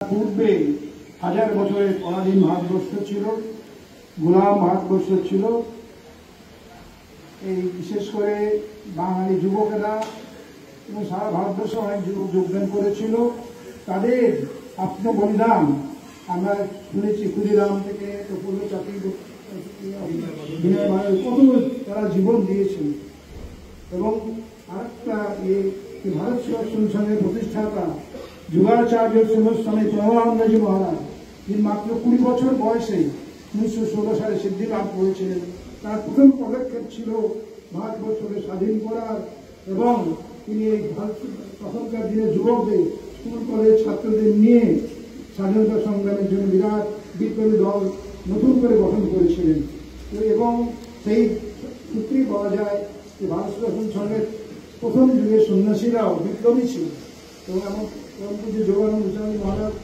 পূর্বে হাজার বছরের পরাধীন ভারতবর্ষ ছিল, গোলাম ভারতবর্ষ ছিল। এই বিশেষ করে বাঙালি যুবকেরা এবং সারা ভারতবর্ষ অনেক যুবক যোগদান করেছিল। তাদের আত্মবলিদান আমরা শুনেছি, ক্ষুদিরাম থেকে প্রফুল্ল চাকরি কত তারা জীবন দিয়েছেন। এবং আরেকটা ভারত সেবাশ্রম সংঘের প্রতিষ্ঠাতা যুগাচার্য স্বামী প্রণবানন্দজি মহারাজ, তিনি মাত্র 20 বছর বয়সে 1916 সালে সিদ্ধি লাভ করেছিলেন। তার প্রথম পদক্ষেপ ছিল ভারতবর্ষকে স্বাধীন করার, এবং তিনি এই তখনকার দিনে যুবকদের, স্কুল কলেজ ছাত্রদের নিয়ে স্বাধীনতা সংগ্রামের জন্য বিরাট বিপ্লবী দল নতুন করে গঠন করেছিলেন। এবং সেই সূত্রেই বলা যায় যে ভারত সেবাশ্রম সংঘের প্রথম যুগের সন্ন্যাসীরাও বিপ্লবী ছিল। এবং এমন যে যোগানন্দ স্বামী মহারাজ,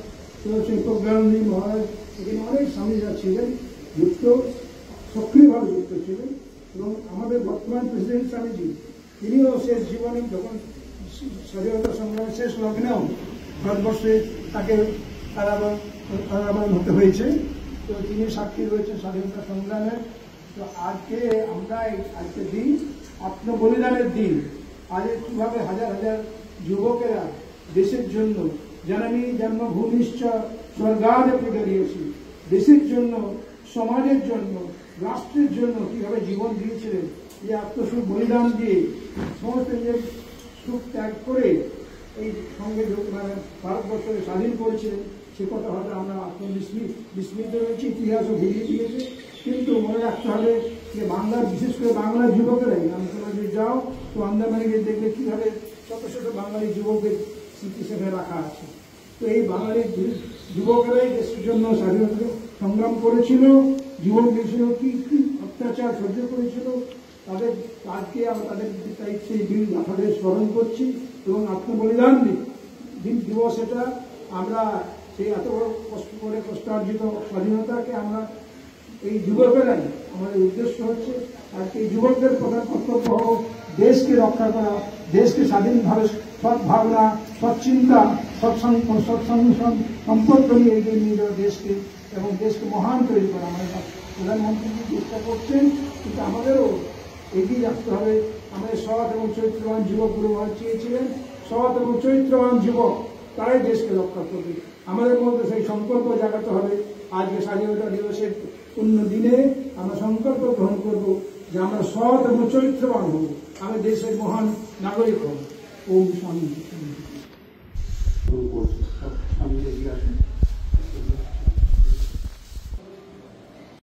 প্রজ্ঞানন্দী মহারাজ, এখানে অনেক স্বামীরা ছিলেন, যুক্ত, সক্রিয়ভাবে যুক্ত ছিলেন। এবং আমাদের বর্তমান প্রেসিডেন্ট স্বামীজি, তিনিও শেষ জীবনে যখন স্বাধীনতা সংগ্রামের শেষ লগ্নেও ভারতবর্ষে তাকে কারাবরণ হতে হয়েছে, তো তিনি সাক্ষী রয়েছেন স্বাধীনতা সংগ্রামের। তো আজকে আমরা আজকের দিন আত্মবলিদানের দিন। আজ কীভাবে হাজার হাজার যুবকেরা দেশের জন্য, জননী জন্মভূমিশ্চ স্বর্গাদপি গরীয়সী, দেশের জন্য, সমাজের জন্য, রাষ্ট্রের জন্য কীভাবে জীবন দিয়েছিলেন, যে আত্মসুখ বলিদান দিয়ে সমস্ত নিজের সুখ ত্যাগ করে এই সঙ্গে ভারতবর্ষকে স্বাধীন করেছিলেন, সে কথা হয়তো আমরা বিস্মিত হয়েছি, ইতিহাসও ভুলিয়ে দিয়েছে। কিন্তু মনে রাখতে হবে যে বাংলার, বিশেষ করে বাংলার যুবকেরাই, আন্দোলনে যাও তো আন্দামানে গিয়ে দেখবে কীভাবে শত শত বাঙালি যুবকদের স্মৃতি সেখানে রাখা আছে। তো এই বাঙালি যুবকেরাই দেশের জন্য স্বাধীনতা সংগ্রাম করেছিল, জীবন দিয়েছিল, কি কি অত্যাচার সহ্য করেছিল তাদের। আজকে আমরা তাদের সেই দিন তাদের স্মরণ করছি এবং আত্মবলিদান দিবস এটা। আমরা সেই এত বড় কষ্ট করে কষ্টার্জিত স্বাধীনতাকে আমরা এই যুবকেরাই, আমাদের উদ্দেশ্য হচ্ছে আজকে এই যুবকদের প্রধান কর্তব্য হোক দেশকে রক্ষা করা, দেশকে স্বাধীনভাবে সদ্ভাবনা, সচ্চিন্তা, সম্পর্ক নিয়ে এগিয়ে নিয়ে যাওয়া দেশকে, এবং দেশকে মহান তৈরি করা। আমাদের প্রধানমন্ত্রী চেষ্টা করছেন, কিন্তু আমাদেরও এগিয়ে আসতে হবে। আমাদের সৎ এবং চরিত্রবান যুবকগুলো চেয়েছিলেন, সৎ এবং চরিত্রবান যুবক তারাই দেশকে রক্ষা করবে। আমাদের মধ্যে সেই সংকল্প জাগাতে হবে। আজকে স্বাধীনতা দিবসের অন্য দিনে আমরা সংকল্প গ্রহণ করব যে আমরা সৎ এবং চরিত্রবান হব, আমি দেশের মহান নাগরিক হব। ওম শান্তি।